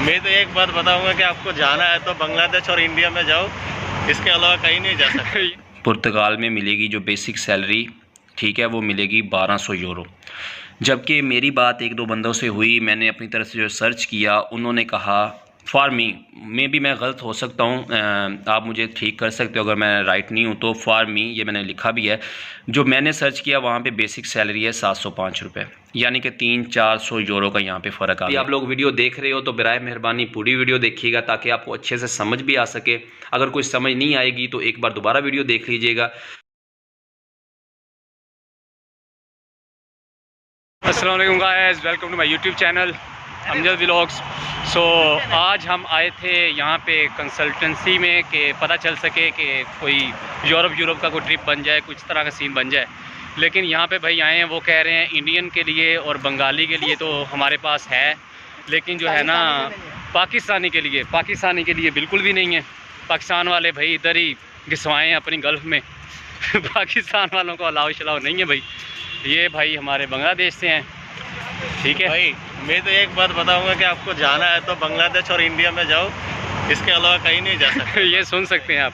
मैं तो एक बात बताऊंगा कि आपको जाना है तो बांग्लादेश और इंडिया में जाओ, इसके अलावा कहीं नहीं जा सकते। पुर्तगाल में मिलेगी जो बेसिक सैलरी, ठीक है, वो मिलेगी 1200 यूरो। जबकि मेरी बात एक दो बंदों से हुई, मैंने अपनी तरफ से जो सर्च किया, उन्होंने कहा फॉर मी, मैं गलत हो सकता हूँ, आप मुझे ठीक कर सकते हो अगर मैं राइट नहीं हूँ तो। फॉर मी ये मैंने लिखा भी है, जो मैंने सर्च किया वहाँ पे बेसिक सैलरी है 705 रुपये, यानी कि 300-400 यूरो का यहाँ पे फ़र्क आ गया। आप लोग वीडियो देख रहे हो तो बराए मेहरबानी पूरी वीडियो देखिएगा ताकि आपको अच्छे से समझ भी आ सके। अगर कुछ समझ नहीं आएगी तो एक बार दोबारा वीडियो देख लीजिएगा। अस्सलाम वालेकुम guys, welcome to my YouTube channel Amjad vlogs. So आज हम आए थे यहाँ पे कंसल्टेंसी में कि पता चल सके कि कोई यूरोप का कोई ट्रिप बन जाए, कुछ तरह का सीन बन जाए। लेकिन यहाँ पे भाई आए हैं, वो कह रहे हैं इंडियन के लिए और बंगाली के लिए तो हमारे पास है, लेकिन जो है ना पाकिस्तानी के लिए बिल्कुल भी नहीं है। पाकिस्तान वाले भाई इधर ही घिसवाएँ हैं अपनी गल्फ़ में पाकिस्तान वालों को अलाव शलाव नहीं है भाई। ये भाई हमारे बांग्लादेश से हैं, ठीक है भाई। मैं तो एक बात बताऊंगा कि आपको जाना है तो बांग्लादेश और इंडिया में जाओ, इसके अलावा कहीं नहीं जा सकते। ये सुन सकते हैं आप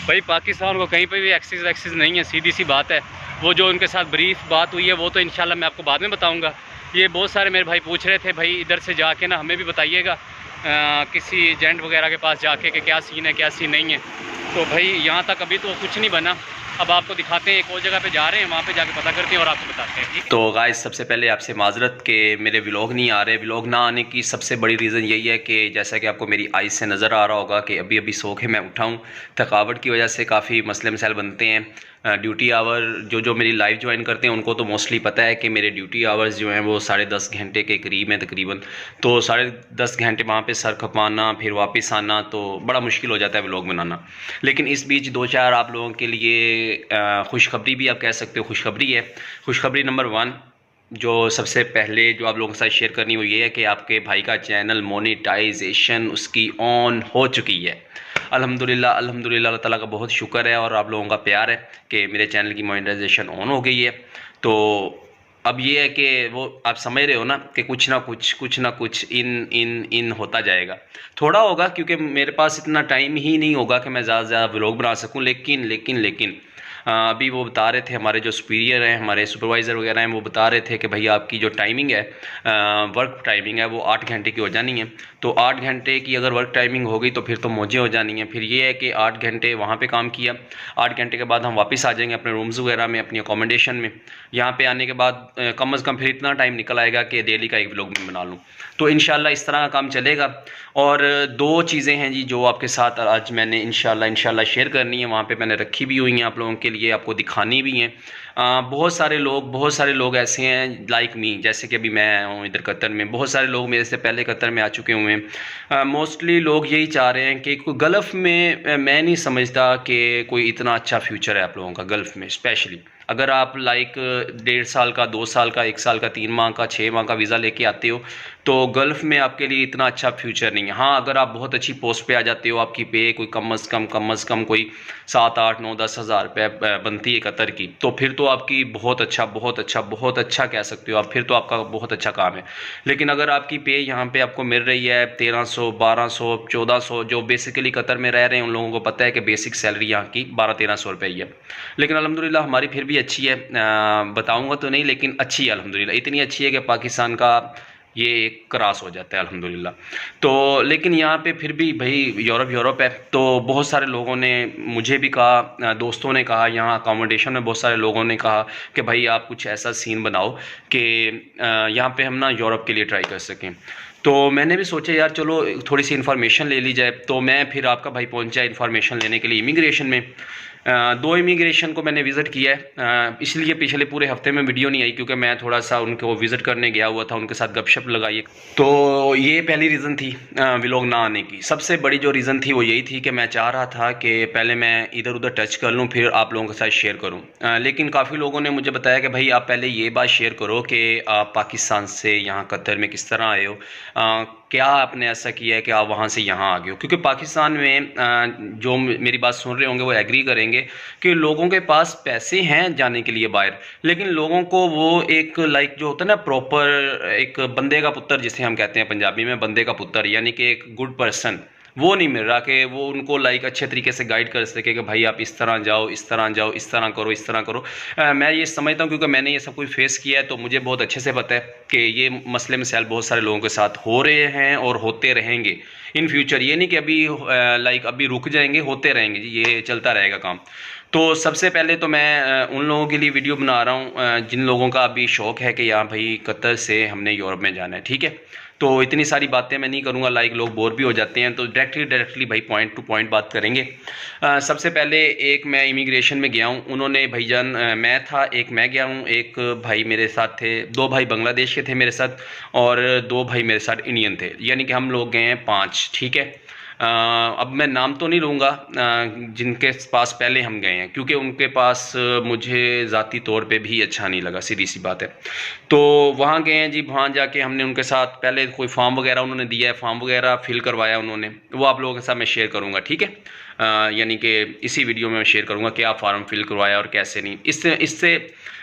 भाई, पाकिस्तान को कहीं पे भी एक्सेस वैक्सेस नहीं है, सीधी सी बात है। वो जो उनके साथ ब्रीफ बात हुई है वो तो इंशाल्लाह मैं आपको बाद में बताऊंगा। ये बहुत सारे मेरे भाई पूछ रहे थे भाई इधर से जाके ना हमें भी बताइएगा किसी एजेंट वगैरह के पास जाके कि क्या सीन है क्या सीन नहीं है। तो भाई यहाँ तक अभी तो कुछ नहीं बना, अब आपको दिखाते हैं। एक और जगह पे जा रहे हैं, वहाँ पे जाके पता करते हैं और आपको बताते हैं। तो गाइस सबसे पहले आपसे माजरत के मेरे व्लॉग नहीं आ रहे। व्लॉग ना आने की सबसे बड़ी रीज़न यही है कि जैसा कि आपको मेरी आइज़ से नज़र आ रहा होगा कि अभी अभी सो के मैं उठा हूँ। थकावट की वजह से काफ़ी मसले मसाइल बनते हैं। ड्यूटी आवर जो मेरी लाइव ज्वाइन करते हैं उनको तो मोस्टली पता है कि मेरे ड्यूटी आवर्स जो हैं वो 10.5 घंटे के करीब हैं तकरीबन। तो 10.5 घंटे वहाँ पे सर खपाना फिर वापस आना तो बड़ा मुश्किल हो जाता है व्लॉग बनाना। लेकिन इस बीच दो चार आप लोगों के लिए खुशखबरी भी आप कह सकते हो खुशखबरी है। खुशखबरी नंबर 1 जो सबसे पहले जो आप लोगों के साथ शेयर करनी वो ये है कि आपके भाई का चैनल मोनेटाइजेशन उसकी ऑन हो चुकी है। अल्हम्दुलिल्लाह अल्लाह ताला का बहुत शुक्र है और आप लोगों का प्यार है कि मेरे चैनल की मोनेटाइजेशन ऑन हो गई है। तो अब ये है कि वो आप समझ रहे हो ना कि कुछ ना कुछ इन होता जाएगा। थोड़ा होगा क्योंकि मेरे पास इतना टाइम ही नहीं होगा कि मैं ज़्यादा से ज़्यादा व्लॉग बना सकूं। लेकिन अभी वो बता रहे थे, हमारे जो सुपीरियर हैं, हमारे सुपरवाइज़र वगैरह हैं, वो बता रहे थे कि भाई आपकी जो टाइमिंग है वर्क टाइमिंग है वो 8 घंटे की हो जानी है। तो 8 घंटे की अगर वर्क टाइमिंग हो गई तो फिर तो मौजें हो जानी है। फिर ये है कि 8 घंटे वहाँ पे काम किया, 8 घंटे के बाद हम वापस आ जाएंगे अपने रूम्स वगैरह में, अपनी अकोमोडेशन में। यहाँ पे आने के बाद कम अज़ कम फिर इतना टाइम निकल आएगा कि डेली का एक व्लॉग में बना लूँ। तो इंशाल्लाह इस तरह का काम चलेगा। और 2 चीज़ें हैं जी जो आपके साथ आज मैंने इंशाल्लाह शेयर करनी है, वहाँ पे मैंने रखी भी हुई हैं आप लोगों के लिए, आपको दिखानी भी हैं। बहुत सारे लोग ऐसे हैं लाइक मी, जैसे कि अभी मैं हूँ इधर कतर में, बहुत सारे लोग मेरे से पहले कतर में आ चुके हुए हैं। मोस्टली लोग यही चाह रहे हैं कि गल्फ़ में मैं नहीं समझता कि कोई इतना अच्छा फ्यूचर है आप लोगों का गल्फ़ में। स्पेशली अगर आप लाइक 1.5 साल का, 2 साल का, 1 साल का, 3 माह का, 6 माह का वीज़ा लेके आते हो तो गल्फ़ में आपके लिए इतना अच्छा फ्यूचर नहीं है। हाँ, अगर आप बहुत अच्छी पोस्ट पे आ जाते हो, आपकी पे कोई कम अज़ कम कोई 7, 8, 9, 10 हज़ार रुपये बनती है कतर की, तो फिर तो आपकी बहुत अच्छा कह सकते हो आप, फिर तो आपका बहुत अच्छा काम है। लेकिन अगर आपकी पे यहाँ पे आपको मिल रही है 1300, 1200, 1400, जो बेसिकली कतर में रह रहे हैं उन लोगों को पता है कि बेसिक सैलरी यहाँ की 1200-1300 रुपये ही है। लेकिन अल्हम्दुलिल्लाह हमारी फिर भी अच्छी है, बताऊँगा तो नहीं लेकिन अच्छी है अल्हम्दुलिल्लाह। इतनी अच्छी है कि पाकिस्तान का ये एक क्रॉस हो जाता है अल्हम्दुलिल्लाह। तो लेकिन यहाँ पे फिर भी भाई यूरोप है। तो बहुत सारे लोगों ने मुझे भी कहा, दोस्तों ने कहा, यहाँ अकोमोडेशन में बहुत सारे लोगों ने कहा कि भाई आप कुछ ऐसा सीन बनाओ कि यहाँ पे हम ना यूरोप के लिए ट्राई कर सकें। तो मैंने भी सोचा यार चलो थोड़ी सी इन्फॉर्मेशन ले ली जाए। तो मैं फिर आपका भाई पहुँचा इन्फॉर्मेशन लेने के लिए इमिग्रेशन में। 2 इमिग्रेशन को मैंने विज़िट किया है, इसलिए पिछले पूरे हफ्ते में वीडियो नहीं आई क्योंकि मैं थोड़ा सा उनको विज़िट करने गया हुआ था, उनके साथ गपशप लगाई। तो ये पहली रीज़न थी व्लॉग ना आने की। सबसे बड़ी जो रीज़न थी वो यही थी कि मैं चाह रहा था कि पहले मैं इधर उधर टच कर लूँ फिर आप लोगों के साथ शेयर करूँ। लेकिन काफ़ी लोगों ने मुझे बताया कि भाई आप पहले ये बात शेयर करो कि आप पाकिस्तान से यहाँ कतर में किस तरह आए हो, क्या आपने ऐसा किया है कि आप वहाँ से यहाँ आ गए हो? क्योंकि पाकिस्तान में जो मेरी बात सुन रहे होंगे वो एग्री करेंगे कि लोगों के पास पैसे हैं जाने के लिए बाहर, लेकिन लोगों को वो एक लाइक जो होता है ना प्रॉपर एक बंदे का पुत्र जिसे हम कहते हैं पंजाबी में, बंदे का पुत्र, यानी कि एक गुड पर्सन, वो नहीं मिल रहा कि वो उनको लाइक अच्छे तरीके से गाइड कर सके कि भाई आप इस तरह जाओ, इस तरह जाओ, इस तरह करो, इस तरह करो। मैं ये समझता हूँ क्योंकि मैंने ये सब कुछ फेस किया है, तो मुझे बहुत अच्छे से पता है कि ये मसले मसाइल बहुत सारे लोगों के साथ हो रहे हैं और होते रहेंगे इन फ्यूचर। ये नहीं कि अभी लाइक अभी रुक जाएंगे, होते रहेंगे जी, ये चलता रहेगा काम। तो सबसे पहले तो मैं उन लोगों के लिए वीडियो बना रहा हूँ जिन लोगों का अभी शौक़ है कि यहाँ भाई कतर से हमने यूरोप में जाना है, ठीक है। तो इतनी सारी बातें मैं नहीं करूँगा, लाइक लोग बोर भी हो जाते हैं, तो डायरेक्टली भाई पॉइंट टू पॉइंट बात करेंगे। सबसे पहले एक मैं इमिग्रेशन में गया हूँ, उन्होंने भाईजान मैं था, एक मैं गया हूँ, एक भाई मेरे साथ थे, 2 भाई बांग्लादेश के थे मेरे साथ और 2 भाई मेरे साथ इंडियन थे, यानी कि हम लोग गए हैं 5, ठीक है। अब मैं नाम तो नहीं लूँगा जिनके पास पहले हम गए हैं, क्योंकि उनके पास मुझे ज़ाती तौर पे भी अच्छा नहीं लगा, सीधी सी बात है। तो वहाँ गए हैं जी, वहाँ जाके हमने उनके साथ पहले कोई फॉर्म वगैरह उन्होंने दिया है, फॉर्म वगैरह फिल करवाया उन्होंने, वो आप लोगों के साथ मैं शेयर करूँगा, ठीक है। यानी कि इसी वीडियो में मैं शेयर करूँगा कि आप फॉर्म फिल करवाया और कैसे नहीं। इससे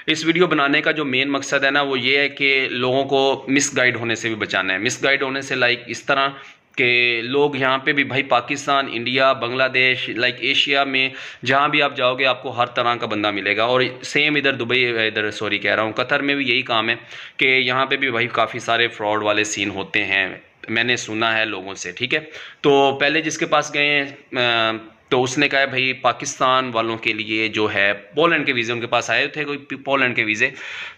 इस वीडियो बनाने का जो मेन मकसद है ना वो ये है कि लोगों को मिसगाइड होने से भी बचाना है। मिसगाइड होने से लाइक इस तरह कि लोग यहाँ पे भी भाई Pakistan, India, Bangladesh, like Asia में जहाँ भी आप जाओगे आपको हर तरह का बंदा मिलेगा। और सेम इधर दुबई, इधर सॉरी कह रहा हूँ, कतर में भी यही काम है कि यहाँ पे भी भाई काफ़ी सारे फ्रॉड वाले सीन होते हैं, मैंने सुना है लोगों से, ठीक है। तो पहले जिसके पास गए हैं तो उसने कहा भाई पाकिस्तान वालों के लिए जो है पोलैंड के वीज़े, उनके पास आए थे कोई पोलैंड के वीज़े,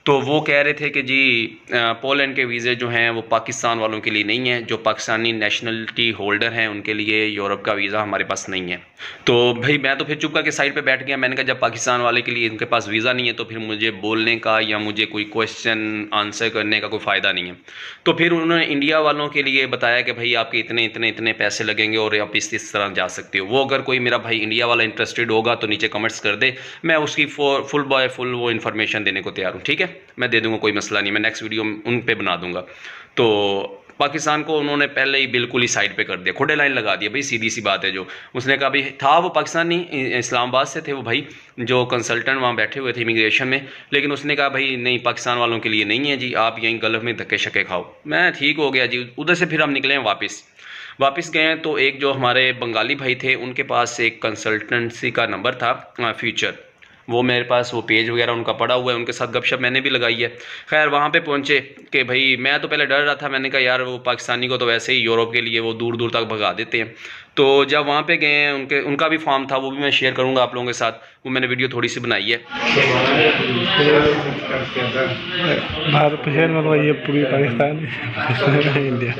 तो वो कह रहे थे कि जी पोलैंड के वीज़े जो हैं वो पाकिस्तान वालों के लिए नहीं है, जो पाकिस्तानी नेशनलिटी होल्डर हैं उनके लिए यूरोप का वीज़ा हमारे पास नहीं है। तो भाई मैं तो फिर चुप करके साइड पे बैठ गया। मैंने कहा जब पाकिस्तान वाले के लिए उनके पास वीज़ा नहीं है तो फिर मुझे बोलने का या मुझे कोई क्वेश्चन आंसर करने का कोई फ़ायदा नहीं है। तो फिर उन्होंने इंडिया वालों के लिए बताया कि भाई आपके इतने इतने इतने पैसे लगेंगे और आप इस तरह जा सकते हो। वो अगर कोई मेरा भाई इंडिया वाला इंटरेस्टेड होगा तो नीचे कमेंट्स कर दे, मैं उसकी फुल बाय फुल वो इन्फॉर्मेशन देने को तैयार हूँ, ठीक है। मैं दे दूंगा, कोई मसला नहीं, मैं नेक्स्ट वीडियो उन पे बना दूंगा। तो पाकिस्तान को उन्होंने पहले ही बिल्कुल ही साइड पे कर दिया, खुडे लाइन लगा दिया भाई, सीधी सी बात है। जो उसने कहा भाई था वो पाकिस्तानी, इस्लामाबाद से थे वो भाई जो कंसल्टेंट वहाँ बैठे हुए थे इमिग्रेशन में, लेकिन उसने कहा भाई नहीं पाकिस्तान वालों के लिए नहीं है जी, आप यहीं गल्फ में धक्के शक्के खाओ। मैं ठीक हो गया जी। उधर से फिर हम निकले हैं वापस गए हैं तो एक जो हमारे बंगाली भाई थे उनके पास एक कंसल्टेंसी का नंबर था फ्यूचर, वो मेरे पास वो पेज वगैरह उनका पड़ा हुआ है, उनके साथ गपशप मैंने भी लगाई है। खैर वहाँ पे पहुँचे कि भाई मैं तो पहले डर रहा था, मैंने कहा यार वो पाकिस्तानी को तो वैसे ही यूरोप के लिए वो दूर दूर तक भगा देते हैं। तो जब वहाँ पे गए हैं उनका भी फॉर्म था, वो भी मैं शेयर करूँगा आप लोगों के साथ, वो मैंने वीडियो थोड़ी सी बनाई है। भारत मंगवाइए पूरी पाकिस्तान इंडिया।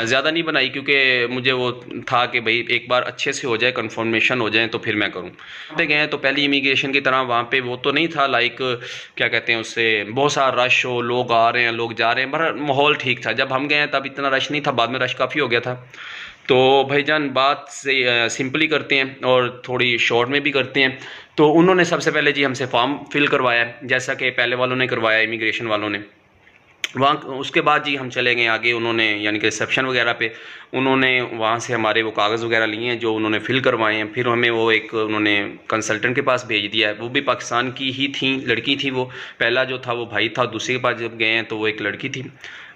ज़्यादा नहीं बनाई क्योंकि मुझे वो था कि भाई एक बार अच्छे से हो जाए, कंफर्मेशन हो जाए तो फिर मैं करूँ। वहाँ पे गए तो पहली इमिग्रेशन की तरह वहाँ पे वो तो नहीं था, लाइक क्या कहते हैं उससे बहुत सारा रश हो, लोग आ रहे हैं लोग जा रहे हैं, पर माहौल ठीक था। जब हम गए तब इतना रश नहीं था, बाद में रश काफ़ी हो गया था। तो भाईजान बात से सिंपली करते हैं और थोड़ी शॉर्ट में भी करते हैं। तो उन्होंने सबसे पहले जी हमसे फॉर्म फिल करवाया, जैसा कि पहले वालों ने करवाया, इमिग्रेशन वालों ने। वहाँ उसके बाद जी हम चले गए आगे, उन्होंने यानी कि रिसेप्शन वगैरह पे उन्होंने वहाँ से हमारे वो कागज़ वगैरह लिए हैं जो उन्होंने फ़िल करवाए हैं। फिर हमें वो एक उन्होंने कंसल्टेंट के पास भेज दिया है, वो भी पाकिस्तान की ही थी, लड़की थी। वो पहला जो था वो भाई था, दूसरे के पास जब गए हैं तो वो एक लड़की थी।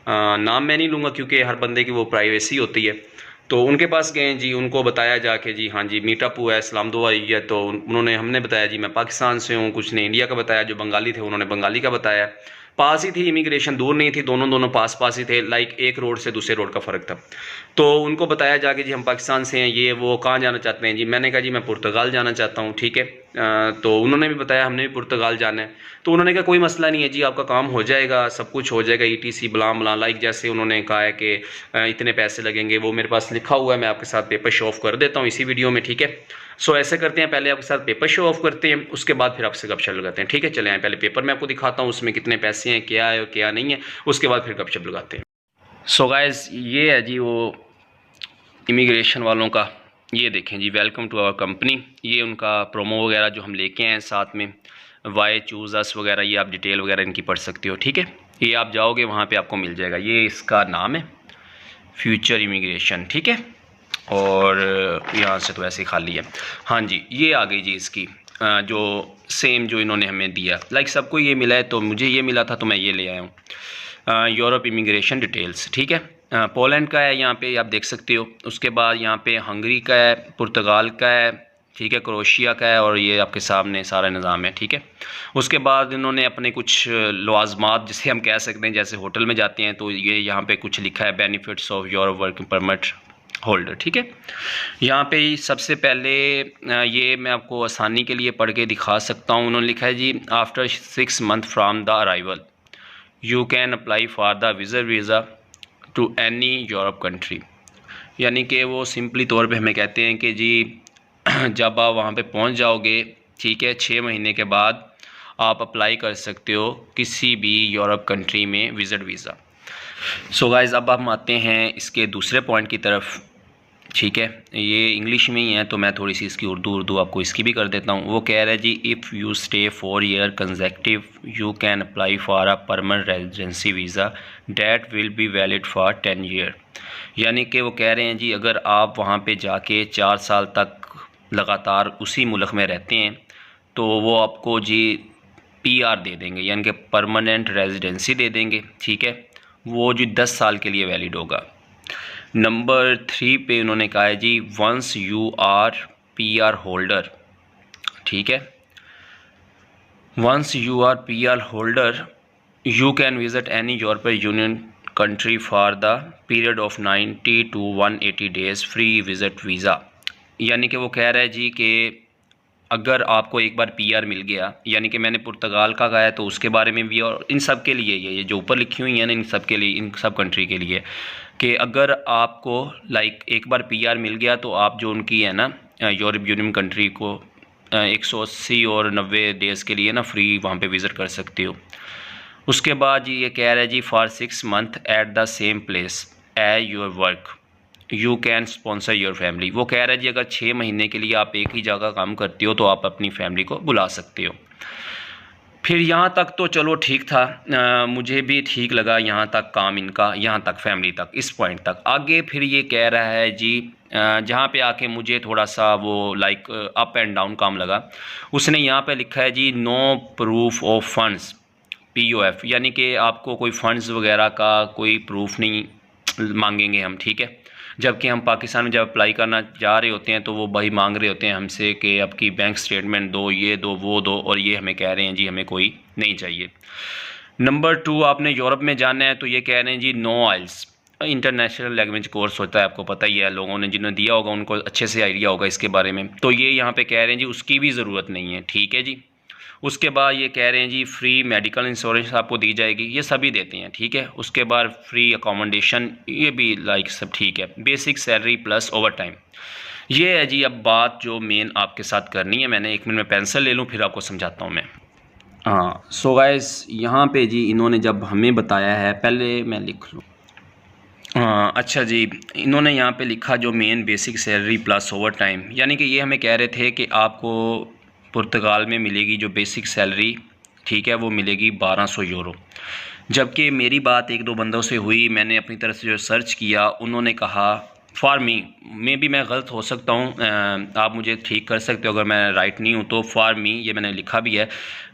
नाम मैं नहीं लूँगा क्योंकि हर बंदे की वो प्राइवेसी होती है। तो उनके पास गए जी, उनको बताया जाके जी हाँ जी मीटअप हुआ है, सलाम दुआ हुई है। तो हमने बताया जी मैं पाकिस्तान से हूँ, कुछ ने इंडिया का बताया, जो बंगाली थे उन्होंने बंगाली का बताया। पास ही थी इमिग्रेशन, दूर नहीं थी, दोनों पास ही थे, लाइक एक रोड से दूसरे रोड का फ़र्क था। तो उनको बताया जाके जी हम पाकिस्तान से हैं, ये वो कहाँ जाना चाहते हैं जी। मैंने कहा जी मैं पुर्तगाल जाना चाहता हूँ, ठीक है। तो उन्होंने भी बताया हमने भी पुर्तगाल जाना है। तो उन्होंने कहा कोई मसला नहीं है जी, आपका काम हो जाएगा, सब कुछ हो जाएगा, ETC बला बला, लाइक जैसे उन्होंने कहा है कि इतने पैसे लगेंगे, वो मेरे पास लिखा हुआ है, मैं आपके साथ पेपर शो ऑफ कर देता हूँ इसी वीडियो में, ठीक है। सो ऐसे करते हैं, पहले आपके साथ पेपर शो ऑफ करते हैं, उसके बाद फिर आपसे गपशप लगाते हैं, ठीक है। चले आए, पहले पेपर मैं आपको दिखाता हूँ, उसमें कितने पैसे हैं, क्या है और क्या नहीं है, उसके बाद फिर गपशप लगाते हैं। सो गाइस ये है जी वो इमिग्रेशन वालों का, ये देखें जी, वेलकम टू आवर कंपनी। ये उनका प्रोमो वगैरह जो हम लेके आए हैं साथ में, वाई चूज़ अस वगैरह, ये आप डिटेल वगैरह इनकी पढ़ सकते हो, ठीक है। ये आप जाओगे वहाँ पे आपको मिल जाएगा, ये इसका नाम है फ्यूचर इमिग्रेशन, ठीक है। और यहाँ से तो वैसे ही खाली है। हाँ जी, ये आ गई जी इसकी जो सेम जो इन्होंने हमें दिया, लाइक सबको ये मिला है, तो मुझे ये मिला था तो मैं ये ले आया हूँ। यूरोप इमिग्रेशन डिटेल्स, ठीक है। पोलैंड का है, यहाँ पे आप देख सकते हो। उसके बाद यहाँ पे हंगरी का है, पुर्तगाल का है, ठीक है, क्रोएशिया का है, और ये आपके सामने सारा निज़ाम है, ठीक है। उसके बाद इन्होंने अपने कुछ लवाजमात जिसे हम कह सकते हैं, जैसे होटल में जाते हैं तो ये यहाँ पे कुछ लिखा है, benefits of Europe working permit holder, ठीक है। यहाँ पे सबसे पहले ये मैं आपको आसानी के लिए पढ़ के दिखा सकता हूँ। उन्होंने लिखा है जी, after 6 month from the arrival you can apply for the visit visa to any Europe country. यानी कि वो सिंपली तौर पे हमें कहते हैं कि जी जब आप वहाँ पे पहुँच जाओगे, ठीक है, 6 महीने के बाद आप अप्लाई कर सकते हो किसी भी यूरोप कंट्री में विज़िट वीज़ा। सो गाइज़ अब हम आते हैं इसके दूसरे पॉइंट की तरफ, ठीक है। ये इंग्लिश में ही है तो मैं थोड़ी सी इसकी उर्दू आपको इसकी भी कर देता हूँ। वो कह रहा है जी, if you stay 4 year consecutive you can apply for a permanent residency visa that will be valid for 10 year. यानी कि वो कह रहे हैं जी, अगर आप वहाँ पे जाके 4 साल तक लगातार उसी मुल्क में रहते हैं तो वो आपको जी PR दे देंगे, यानी कि परमानेंट रेजिडेंसी दे देंगे, ठीक है। वो जो 10 साल के लिए वैलिड होगा। नंबर 3 पे उन्होंने कहा है जी, once you are PR holder, ठीक है, once you are PR holder you can visit any European union country for the period of 90 to 180 days free visit visa. यानी कि वो कह रहा है जी कि अगर आपको एक बार PR मिल गया, यानी कि मैंने पुर्तगाल का कहा है तो उसके बारे में भी, और इन सब के लिए ये जो ऊपर लिखी हुई है ना, इन सब के लिए, इन सब कंट्री के लिए, कि अगर आपको लाइक एक बार PR मिल गया तो आप जो उनकी है ना यूरोप यूनियन कंट्री को 180 और 90 डेज़ के लिए ना फ्री वहाँ पे विज़िट कर सकते हो। उसके बाद ये कह रहा है जी, for 6 month at the same place as your work you can sponsor your family. वो कह रहा है जी, अगर 6 महीने के लिए आप एक ही जगह काम करते हो तो आप अपनी फैमिली को बुला सकते हो। फिर यहाँ तक तो चलो ठीक था, मुझे भी ठीक लगा यहाँ तक काम इनका, यहाँ तक फैमिली तक, इस पॉइंट तक। आगे फिर ये कह रहा है जी, जहाँ पे आके मुझे थोड़ा सा वो like up and down calm लगा। उसने यहाँ पे लिखा है जी, no proof of funds POF, यानी कि आपको कोई फ़ंड्स वगैरह का कोई प्रूफ नहीं मांगेंगे हम, ठीक है। जबकि हम पाकिस्तान में जब अप्लाई करना जा रहे होते हैं तो वो भाई मांग रहे होते हैं हमसे कि आपकी बैंक स्टेटमेंट दो, ये दो, वो दो, और ये हमें कह रहे हैं जी हमें कोई नहीं चाहिए। नंबर 2, आपने यूरोप में जाना है तो ये कह रहे हैं जी, नो आइल्स, इंटरनेशनल लैंग्वेज कोर्स होता है, आपको पता ही है, लोगों ने जिन्हें दिया होगा उनको अच्छे से आइडिया होगा इसके बारे में। तो ये यहाँ पे कह रहे हैं जी उसकी भी ज़रूरत नहीं है, ठीक है जी। उसके बाद ये कह रहे हैं जी, फ्री मेडिकल इंश्योरेंस आपको दी जाएगी, ये सभी देते हैं, ठीक है। उसके बाद फ्री अकोमोडेशन, ये भी लाइक सब ठीक है। Basic salary plus over time, ये है जी। अब बात जो मेन आपके साथ करनी है, मैंने 1 मिनट में पेंसिल ले लूँ फिर आपको समझाता हूँ मैं। हाँ, सो गाइस यहाँ पे जी इन्होंने जब हमें बताया है, पहले मैं लिख लूँ, हाँ अच्छा जी, इन्होंने यहाँ पे लिखा जो main basic salary plus over time, यानी कि ये हमें कह रहे थे कि आपको पुर्तगाल में मिलेगी जो बेसिक सैलरी, ठीक है, वो मिलेगी 1200 यूरो। जबकि मेरी बात 1-2 बंदों से हुई, मैंने अपनी तरफ से जो सर्च किया, उन्होंने कहा फॉर मी, में भी मैं गलत हो सकता हूँ, आप मुझे ठीक कर सकते हो अगर मैं राइट नहीं हूँ तो। फॉर मी ये मैंने लिखा भी है,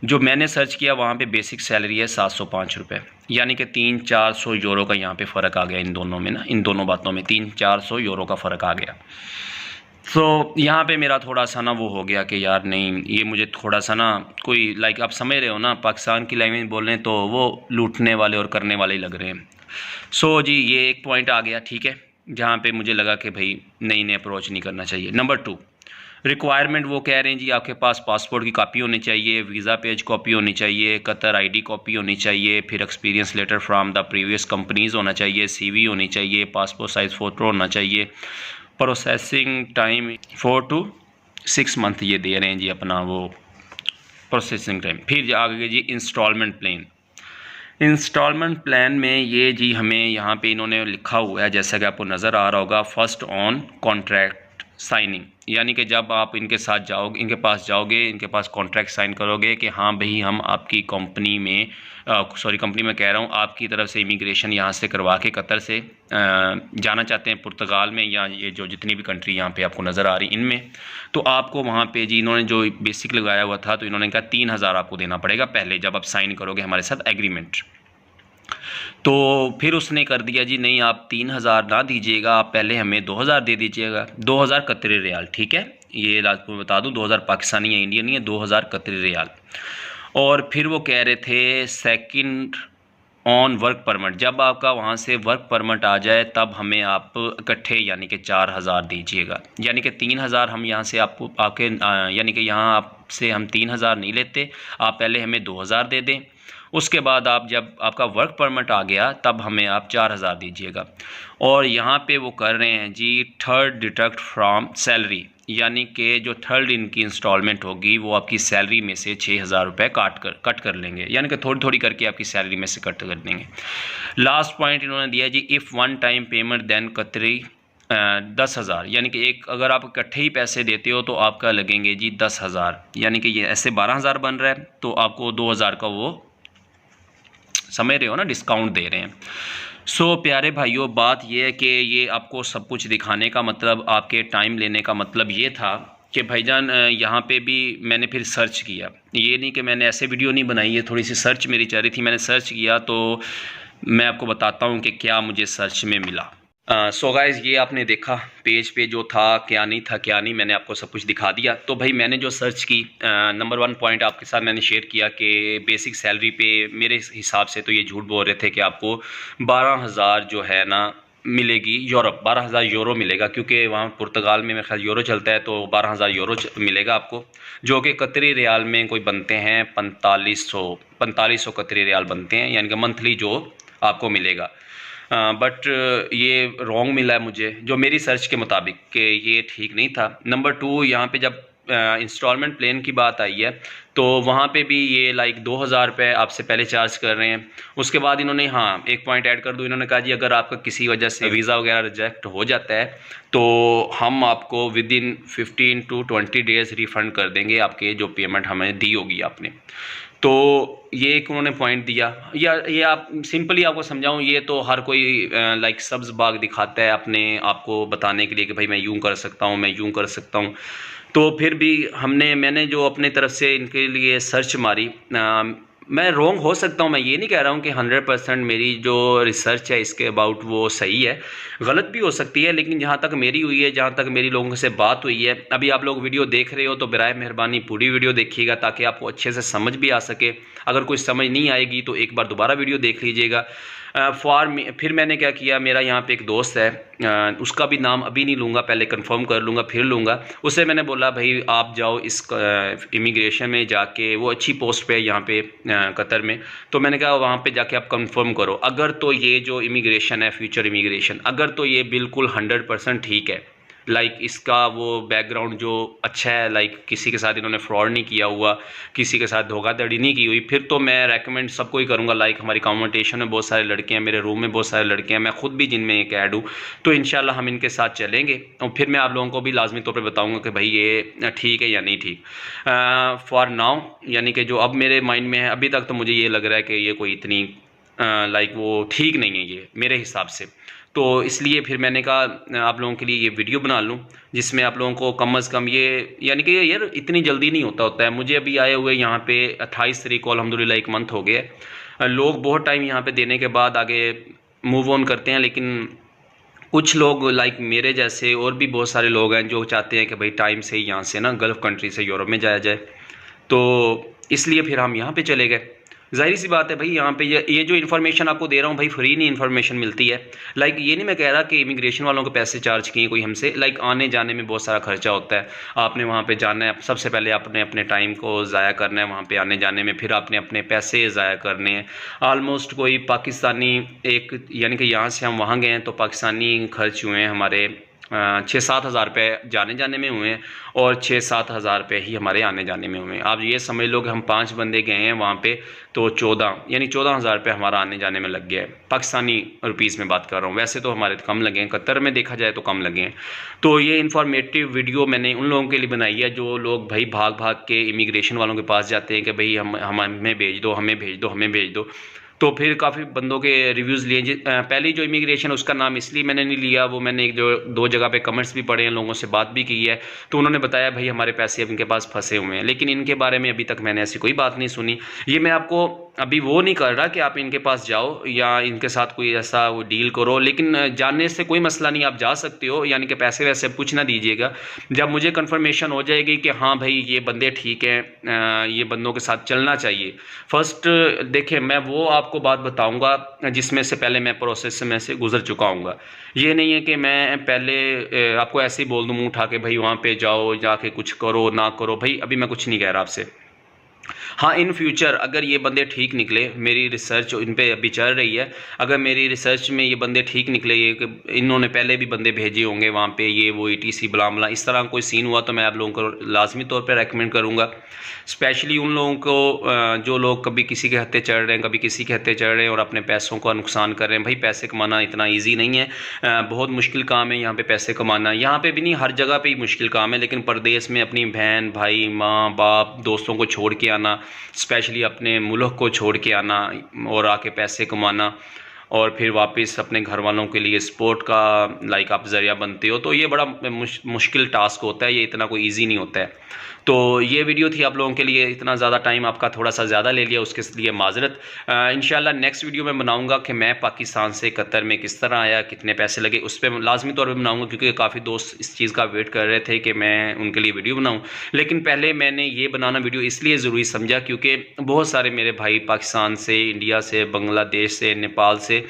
जो मैंने सर्च किया वहाँ पे बेसिक सैलरी है 705 रुपये, यानी कि 300-400 यूरो का यहाँ पे फ़र्क आ गया इन दोनों में ना, इन दोनों बातों में 300-400 यूरो का फ़र्क आ गया। तो यहाँ पे मेरा थोड़ा सा ना वो हो गया कि यार नहीं, ये मुझे थोड़ा सा ना कोई लाइक आप समझ रहे हो ना, पाकिस्तान की लैंग्वेज बोल रहे हैं तो वो लूटने वाले और करने वाले ही लग रहे हैं। सो जी ये एक पॉइंट आ गया, ठीक है। जहाँ पे मुझे लगा कि भाई नई अप्रोच नहीं करना चाहिए। नंबर 2, रिक्वायरमेंट वो कह रहे हैं जी आपके पास पासपोर्ट की कॉपी होनी चाहिए, वीज़ा पेज कॉपी होनी चाहिए, कतर आईडी कॉपी होनी चाहिए, फिर experience letter from the previous companies होना चाहिए, सीवी होनी चाहिए, पासपोर्ट साइज़ फ़ोटो होना चाहिए, प्रोसेसिंग टाइम 4 to 6 मंथ ये दे रहे हैं जी अपना वो प्रोसेसिंग टाइम। फिर आगे जी इंस्टॉलमेंट प्लान में ये जी हमें यहाँ पे इन्होंने लिखा हुआ है, जैसा कि आपको नज़र आ रहा होगा, फर्स्ट ऑन कॉन्ट्रैक्ट साइनिंग, यानी कि जब आप इनके साथ जाओगे, इनके पास जाओगे, इनके पास कॉन्ट्रैक्ट साइन करोगे कि हाँ भाई हम आपकी कंपनी में कंपनी में कह रहा हूँ, आपकी तरफ से इमिग्रेशन यहाँ से करवा के कतर से जाना चाहते हैं पुर्तगाल में, या ये जो जितनी भी कंट्री यहाँ पे आपको नज़र आ रही इनमें, तो आपको वहाँ पे जी इन्होंने जो बेसिक लगाया हुआ था, तो इन्होंने कहा 3000 आपको देना पड़ेगा पहले, जब आप साइन करोगे हमारे साथ एग्रीमेंट। तो फिर उसने कर दिया जी नहीं, आप 3000 ना दीजिएगा, आप पहले हमें 2000 दे दीजिएगा, 2000 कतरी रियाल, ठीक है, ये आपको बता दूं 2000 पाकिस्तानी या इंडियन नहीं है, 2000 कतरी रियाल। और फिर वो कह रहे थे सेकंड ऑन वर्क परमिट, जब आपका वहाँ से वर्क परमिट आ जाए तब हमें आप इकट्ठे यानी कि 4000 दीजिएगा, यानी कि 3000 हम यहाँ से आपको आके यानी कि यहाँ आपसे हम 3000 नहीं लेते, आप पहले हमें 2000 दे दें, उसके बाद आप जब आपका वर्क परमिट आ गया तब हमें आप 4000 दीजिएगा। और यहाँ पे वो कर रहे हैं जी थर्ड डिडक्ट फ्रॉम सैलरी, यानी कि जो थर्ड इनकी इंस्टॉलमेंट होगी वो आपकी सैलरी में से 6000 रुपये कट कर लेंगे, यानी कि थोड़ी थोड़ी करके आपकी सैलरी में से कट कर देंगे। लास्ट पॉइंट इन्होंने दिया जी if one time payment then Qatari 10,000, यानी कि एक अगर आप इकट्ठे ही पैसे देते हो तो आपका लगेंगे जी 10,000, यानी कि ये ऐसे 12,000 बन रहा है, तो आपको 2,000 का वो समझ रहे हो ना, डिस्काउंट दे रहे हैं। सो प्यारे भाइयों, बात ये है कि ये आपको सब कुछ दिखाने का मतलब, आपके टाइम लेने का मतलब ये था कि भाईजान यहाँ पे भी मैंने फिर सर्च किया, ये नहीं कि मैंने ऐसे वीडियो नहीं बनाई है, थोड़ी सी सर्च मेरी चल रही थी, मैंने सर्च किया, तो मैं आपको बताता हूँ कि क्या मुझे सर्च में मिला। सो गाइज़, ये आपने देखा पेज पे जो था, क्या नहीं था क्या नहीं, मैंने आपको सब कुछ दिखा दिया। तो भाई मैंने जो सर्च की, नंबर 1 पॉइंट आपके साथ मैंने शेयर किया कि बेसिक सैलरी पे मेरे हिसाब से तो ये झूठ बोल रहे थे कि आपको 12,000 जो है ना मिलेगी यूरोप, 12,000 यूरो मिलेगा, क्योंकि वहाँ पुर्तगाल में मेरे ख्याल यूरो चलता है, तो 12,000 यूरो मिलेगा आपको, जो कि कतरी रियाल में कोई बनते हैं 4500 कतरी रियाल बनते हैं, यानी कि मंथली जो आपको मिलेगा। बट ये रॉन्ग मिला है मुझे, जो मेरी सर्च के मुताबिक, कि ये ठीक नहीं था। नंबर 2, यहाँ पे जब इंस्टॉलमेंट प्लान की बात आई है तो वहाँ पे भी ये लाइक 2,000 रुपये आपसे पहले चार्ज कर रहे हैं। उसके बाद इन्होंने, हाँ एक पॉइंट ऐड कर दूँ, इन्होंने कहा जी अगर आपका किसी वजह से वीज़ा वगैरह रिजेक्ट हो जाता है तो हम आपको with in 15 to 20 days refund कर देंगे आपके जो पेमेंट हमें दी होगी आपने। तो ये एक उन्होंने पॉइंट दिया, या ये आप सिंपली आपको समझाऊं, ये तो हर कोई लाइक सब्ज़ बाग दिखाता है अपने आपको बताने के लिए कि भाई मैं यूं कर सकता हूं, मैं यूं कर सकता हूं। तो फिर भी मैंने जो अपने तरफ से इनके लिए सर्च मारी, मैं रॉन्ग हो सकता हूँ, मैं ये नहीं कह रहा हूँ कि 100% मेरी जो रिसर्च है इसके अबाउट वो सही है, गलत भी हो सकती है, लेकिन जहाँ तक मेरी हुई है, जहाँ तक मेरी लोगों से बात हुई है, अभी आप लोग वीडियो देख रहे हो तो बराए मेहरबानी पूरी वीडियो देखिएगा ताकि आपको अच्छे से समझ भी आ सके। अगर कोई समझ नहीं आएगी तो एक बार दोबारा वीडियो देख लीजिएगा। फिर मैंने क्या किया, मेरा यहाँ पे एक दोस्त है, उसका भी नाम अभी नहीं लूँगा, पहले कंफर्म कर लूँगा फिर लूँगा। उससे मैंने बोला भाई आप जाओ इस इमिग्रेशन में जाके, वो अच्छी पोस्ट पे है यहाँ पे कतर में, तो मैंने कहा वहाँ पे जाके आप कंफर्म करो, अगर तो ये जो इमिग्रेशन है फ्यूचर इमिग्रेशन, अगर तो ये बिल्कुल 100% ठीक है, लाइक इसका वो बैकग्राउंड जो अच्छा है, लाइक किसी के साथ इन्होंने फ्रॉड नहीं किया हुआ, किसी के साथ धोखाधड़ी नहीं की हुई, फिर तो मैं रेकमेंड सबको ही करूँगा। लाइक हमारी कम्युनिकेशन में बहुत सारे लड़के हैं, मेरे रूम में बहुत सारे लड़के हैं, मैं खुद भी जिनमें एक ऐड हूँ, तो इंशाल्लाह हम इनके साथ चलेंगे और फिर मैं आप लोगों को भी लाजमी तौर पर बताऊँगा कि भाई ये ठीक है या नहीं ठीक। फॉर नाउ, यानी कि जो अब मेरे माइंड में है, अभी तक तो मुझे ये लग रहा है कि ये कोई इतनी लाइक वो ठीक नहीं है ये मेरे हिसाब से। तो इसलिए फिर मैंने कहा आप लोगों के लिए ये वीडियो बना लूँ जिसमें आप लोगों को कम अज़ कम ये, यानी कि यार इतनी जल्दी नहीं होता है। मुझे अभी आए हुए यहाँ पे 28 तारीख को अल्हम्दुलिल्लाह 1 मंथ हो गया। लोग बहुत टाइम यहाँ पे देने के बाद आगे मूव ऑन करते हैं, लेकिन कुछ लोग लाइक मेरे जैसे और भी बहुत सारे लोग हैं जो चाहते हैं कि भाई टाइम से यहाँ से ना गल्फ़ कंट्री से यूरोप में जाया जाए, तो इसलिए फिर हम यहाँ पर चले गए। ज़ाहिर सी बात है भाई, यहाँ पे ये जो इन्फॉर्मेशन आपको दे रहा हूँ भाई, फ्री नहीं इन्फॉर्मेशन मिलती है। लाइक ये नहीं मैं कह रहा कि इमिग्रेशन वालों के पैसे चार्ज किए कोई हमसे। लाइक आने जाने में बहुत सारा खर्चा होता है, आपने वहाँ पे जाना है, सबसे पहले आपने अपने टाइम को ज़ाया करना है वहाँ पे आने जाने में, फिर आपने अपने पैसे ज़ाया करने हैं। आलमोस्ट कोई पाकिस्तानी एक, यानी कि यहाँ से हम वहाँ गए हैं तो पाकिस्तानी खर्च हुए हैं हमारे 6-7 हज़ार रुपये जाने जाने में हुए हैं, और 6-7 हज़ार रुपये ही हमारे आने जाने में हुए हैं। आप ये समझ लो कि हम 5 बंदे गए हैं वहाँ पे, तो 14 यानी 14 हज़ार रुपये हमारा आने जाने में लग गया है। पाकिस्तानी रुपीज़ में बात कर रहा हूँ, वैसे तो हमारे कम लगे हैं, कतर में देखा जाए तो कम लगे हैं। तो ये इन्फॉर्मेटिव वीडियो मैंने उन लोगों के लिए बनाई है जो लोग भाई भाग भाग के इमिग्रेशन वालों के पास जाते हैं कि भाई हमें भेज दो, हमें भेज दो, हमें भेज दो। तो फिर काफ़ी बंदों के रिव्यूज़ लिए। पहली जो इमिग्रेशन उसका नाम इसलिए मैंने नहीं लिया, वो मैंने एक जो 2 जगह पे कमेंट्स भी पढ़े हैं, लोगों से बात भी की है, तो उन्होंने बताया भाई हमारे पैसे अब इनके पास फंसे हुए हैं। लेकिन इनके बारे में अभी तक मैंने ऐसी कोई बात नहीं सुनी। ये मैं आपको अभी वो नहीं कर रहा कि आप इनके पास जाओ या इनके साथ कोई ऐसा वो डील करो, लेकिन जानने से कोई मसला नहीं, आप जा सकते हो, यानी कि पैसे वैसे कुछ ना दीजिएगा। जब मुझे कंफर्मेशन हो जाएगी कि हाँ भाई ये बंदे ठीक हैं, ये बंदों के साथ चलना चाहिए। फर्स्ट देखिए, मैं वो आपको बात बताऊंगा जिसमें से पहले मैं प्रोसेस में से गुजर चुका हूँगा। ये नहीं है कि मैं पहले आपको ऐसे ही बोल दूँ मुँह उठा के भाई वहाँ पे जाओ, जाके कुछ करो ना करो। भाई अभी मैं कुछ नहीं कह रहा आपसे। हाँ, इन फ्यूचर अगर ये बंदे ठीक निकले, मेरी रिसर्च इन पे अभी चल रही है, अगर मेरी रिसर्च में ये बंदे ठीक निकले, ये इन्होंने पहले भी बंदे भेजे होंगे वहाँ पे, ये वो ETC बला बला इस तरह कोई सीन हुआ, तो मैं आप लोगों को लाजमी तौर पे रेकमेंड करूँगा। स्पेशली उन लोगों को जो लोग कभी किसी के हत्थे चढ़ रहे हैं, कभी किसी के हत्थे चढ़ रहे हैं और अपने पैसों का नुकसान कर रहे हैं। भाई पैसे कमाना इतना ईजी नहीं है, बहुत मुश्किल काम है यहाँ पे पैसे कमाना। यहाँ पे भी नहीं, हर जगह पे ही मुश्किल काम है, लेकिन परदेश में अपनी बहन भाई माँ बाप दोस्तों को छोड़ के आना, स्पेशली अपने मुल्क को छोड़ के आना और आके पैसे कमाना, और फिर वापस अपने घर वालों के लिए सपोर्ट का लाइक आप ज़रिया बनते हो, तो ये बड़ा मुश्किल टास्क होता है, ये इतना कोई इजी नहीं होता है। तो ये वीडियो थी आप लोगों के लिए, इतना ज़्यादा टाइम आपका थोड़ा सा ज़्यादा ले लिया, उसके लिए माजरत। इंशाल्लाह नेक्स्ट वीडियो में बनाऊंगा कि मैं पाकिस्तान से कतर में किस तरह आया, कितने पैसे लगे, उस पर लाजमी तौर पर बनाऊंगा, क्योंकि काफ़ी दोस्त इस चीज़ का वेट कर रहे थे कि मैं उनके लिए वीडियो बनाऊँ। लेकिन पहले मैंने ये बनाना वीडियो इसलिए ज़रूरी समझा क्योंकि बहुत सारे मेरे भाई पाकिस्तान से, इंडिया से, बांग्लादेश से, नेपाल से,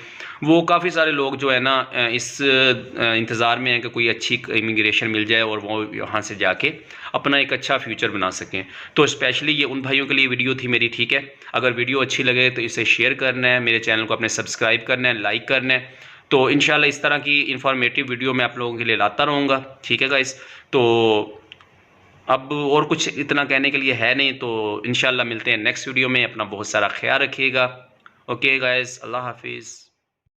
वो काफ़ी सारे लोग जो है ना इस इंतज़ार में हैं कि कोई अच्छी इमिग्रेशन मिल जाए और वो यहाँ से जाके अपना एक अच्छा फ्यूचर बना सकें। तो स्पेशली ये उन भाइयों के लिए वीडियो थी मेरी, ठीक है। अगर वीडियो अच्छी लगे तो इसे शेयर करना है, मेरे चैनल को अपने सब्सक्राइब करना है, लाइक करना है। तो इंशाल्लाह इस तरह की इन्फॉर्मेटिव वीडियो मैं आप लोगों के लिए लाता रहूँगा, ठीक है गाइस। तो अब और कुछ इतना कहने के लिए है नहीं, तो इंशाल्लाह मिलते हैं नेक्स्ट वीडियो में। अपना बहुत सारा ख्याल रखिएगा। ओके गाइस, अल्लाह हाफिज़।